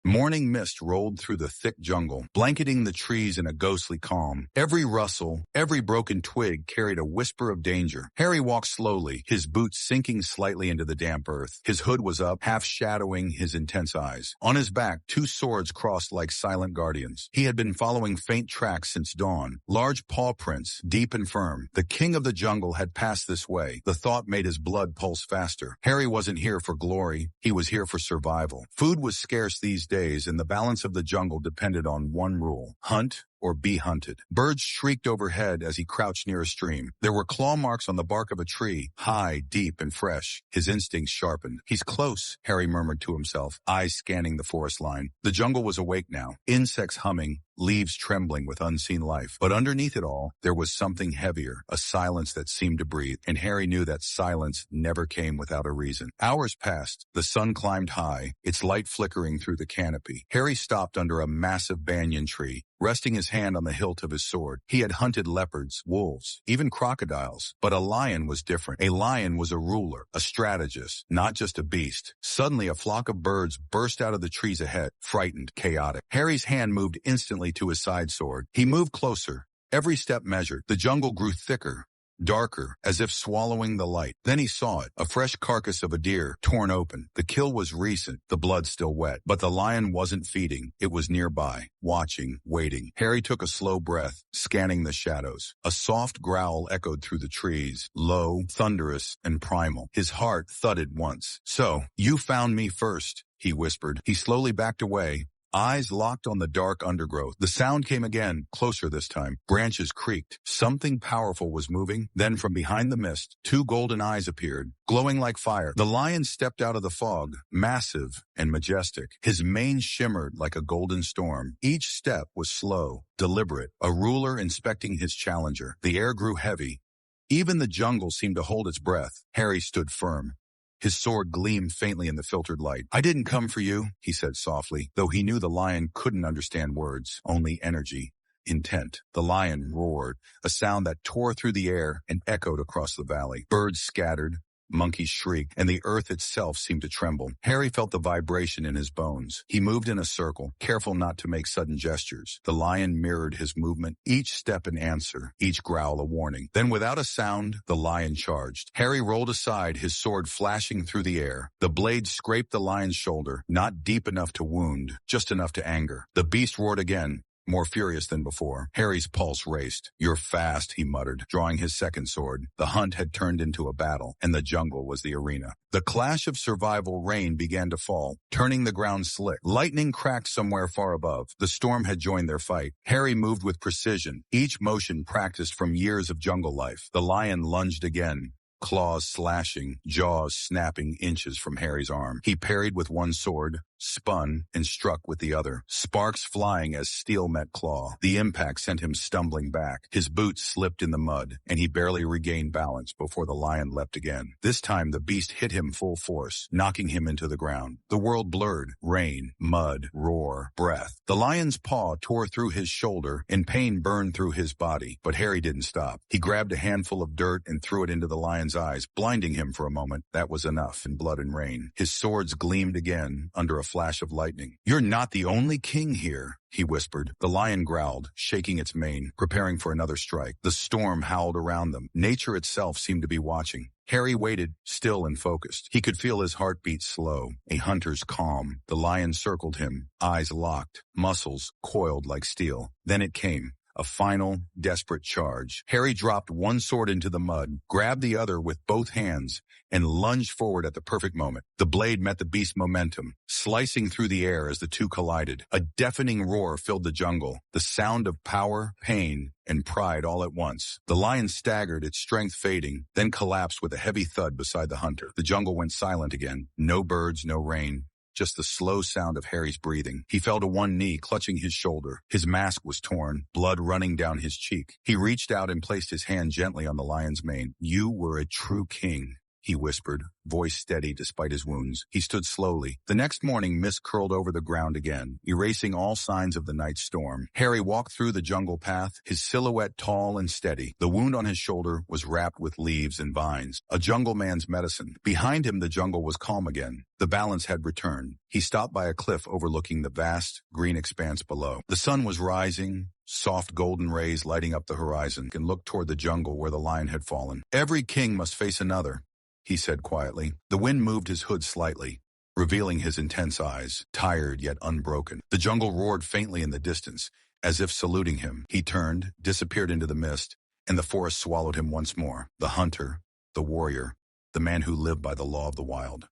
Morning mist rolled through the thick jungle, blanketing the trees in a ghostly calm. Every rustle, every broken twig carried a whisper of danger. Harry walked slowly, his boots sinking slightly into the damp earth. His hood was up, half shadowing his intense eyes. On his back, two swords crossed like silent guardians. He had been following faint tracks since dawn, large paw prints, deep and firm. The king of the jungle had passed this way. The thought made his blood pulse faster. Harry wasn't here for glory, he was here for survival. Food was scarce these days, and the balance of the jungle depended on one rule: hunt or be hunted. Birds shrieked overhead as he crouched near a stream. There were claw marks on the bark of a tree, high, deep, and fresh. His instincts sharpened. He's close, Harry murmured to himself, eyes scanning the forest line. The jungle was awake now, insects humming, leaves trembling with unseen life. But underneath it all, there was something heavier, a silence that seemed to breathe, and Harry knew that silence never came without a reason. Hours passed. The sun climbed high, its light flickering through the canopy. Harry stopped under a massive banyan tree, resting his hand on the hilt of his sword. He had hunted leopards, wolves, even crocodiles. But a lion was different. A lion was a ruler, a strategist, not just a beast. Suddenly, a flock of birds burst out of the trees ahead, frightened, chaotic. Harry's hand moved instantly to his side sword. He moved closer. Every step measured. The jungle grew thicker, darker, as if swallowing the light. Then he saw it, a fresh carcass of a deer, torn open. The kill was recent, the blood still wet. But the lion wasn't feeding. It was nearby, watching, waiting. Harry took a slow breath, scanning the shadows. A soft growl echoed through the trees, low, thunderous, and primal. His heart thudded once. "So, you found me first," he whispered. He slowly backed away, eyes locked on the dark undergrowth. The sound came again, closer this time. Branches creaked. Something powerful was moving. Then from behind the mist, two golden eyes appeared, glowing like fire. The lion stepped out of the fog, massive and majestic. His mane shimmered like a golden storm. Each step was slow, deliberate, a ruler inspecting his challenger. The air grew heavy. Even the jungle seemed to hold its breath. Harry stood firm. His sword gleamed faintly in the filtered light. "I didn't come for you," he said softly, though he knew the lion couldn't understand words, only energy, intent. The lion roared, a sound that tore through the air and echoed across the valley. Birds scattered, monkeys shrieked, and the earth itself seemed to tremble. Harry felt the vibration in his bones. He moved in a circle, careful not to make sudden gestures. The lion mirrored his movement, each step an answer, each growl a warning. Then without a sound, the lion charged. Harry rolled aside, his sword flashing through the air. The blade scraped the lion's shoulder, not deep enough to wound, just enough to anger. The beast roared again, more furious than before. Harry's pulse raced. "You're fast," he muttered, drawing his second sword. The hunt had turned into a battle, and the jungle was the arena. The clash of survival rain began to fall, turning the ground slick. Lightning cracked somewhere far above. The storm had joined their fight. Harry moved with precision, each motion practiced from years of jungle life. The lion lunged again, claws slashing, jaws snapping inches from Harry's arm. He parried with one sword, spun, and struck with the other, sparks flying as steel met claw. The impact sent him stumbling back. His boots slipped in the mud, and he barely regained balance before the lion leapt again. This time the beast hit him full force, knocking him into the ground. The world blurred. Rain, mud, roar, breath. The lion's paw tore through his shoulder, and pain burned through his body. But Harry didn't stop. He grabbed a handful of dirt and threw it into the lion's eyes, blinding him for a moment. That was enough in blood and rain. His swords gleamed again under a flash of lightning. "You're not the only king here," he whispered. The lion growled, shaking its mane, preparing for another strike. The storm howled around them. Nature itself seemed to be watching. Harry waited, still and focused. He could feel his heartbeat slow, a hunter's calm. The lion circled him, eyes locked, muscles coiled like steel. Then it came. A final, desperate charge. Harry dropped one sword into the mud, grabbed the other with both hands, and lunged forward at the perfect moment. The blade met the beast's momentum, slicing through the air as the two collided. A deafening roar filled the jungle, the sound of power, pain, and pride all at once. The lion staggered, its strength fading, then collapsed with a heavy thud beside the hunter. The jungle went silent again. No birds, no rain. Just the slow sound of Harry's breathing. He fell to one knee, clutching his shoulder. His mask was torn, blood running down his cheek. He reached out and placed his hand gently on the lion's mane. "You were a true king," he whispered, voice steady despite his wounds. He stood slowly. The next morning, mist curled over the ground again, erasing all signs of the night storm. Harry walked through the jungle path, his silhouette tall and steady. The wound on his shoulder was wrapped with leaves and vines, a jungle man's medicine. Behind him, the jungle was calm again. The balance had returned. He stopped by a cliff overlooking the vast, green expanse below. The sun was rising, soft golden rays lighting up the horizon, and looked toward the jungle where the lion had fallen. Every king must face another, he said quietly. The wind moved his hood slightly, revealing his intense eyes, tired yet unbroken. The jungle roared faintly in the distance, as if saluting him. He turned, disappeared into the mist, and the forest swallowed him once more. The hunter, the warrior, the man who lived by the law of the wild.